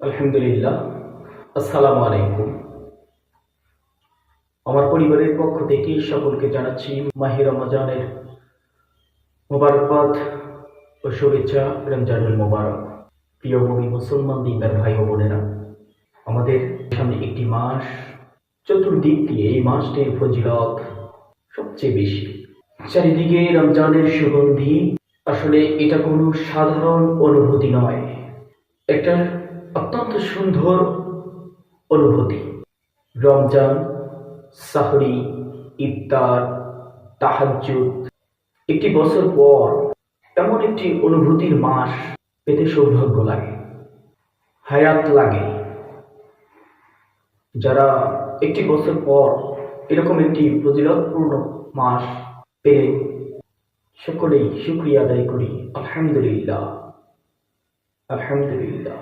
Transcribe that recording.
আলহামদুলিল্লাহ। আসসালামু আলাইকুম। আমার পরিবারের পক্ষ থেকে সকলকে জানাচ্ছি মাহে রমজানের মোবারকবাদ ও শুভেচ্ছা। রমজানুল মোবারক। প্রিয় মুমিন মুসলমান দিনদার ভাই ও বোনেরা, আমাদের সামনে একটি মাস, চতুর্দিক দিয়ে এই মাসটির ফজিলত সবচেয়ে বেশি। চারিদিকে রমজানের সুগন্ধি। আসলে এটা কোনো সাধারণ অনুভূতি নয়, একটা অত্যন্ত সুন্দর অনুভূতি। রমজান, সাহরি, ইফতার, তাহাজ্জুদ, একটি বছর পর এমন একটি অনুভূতির মাস পেতে সৌভাগ্য লাগে, হায়াত লাগে। যারা একটি বছর পর এরকম একটি ফজিলতপূর্ণ মাস পেলে সকলেই শুকরিয়া আদায় করি। আলহামদুলিল্লাহ, আলহামদুলিল্লাহ।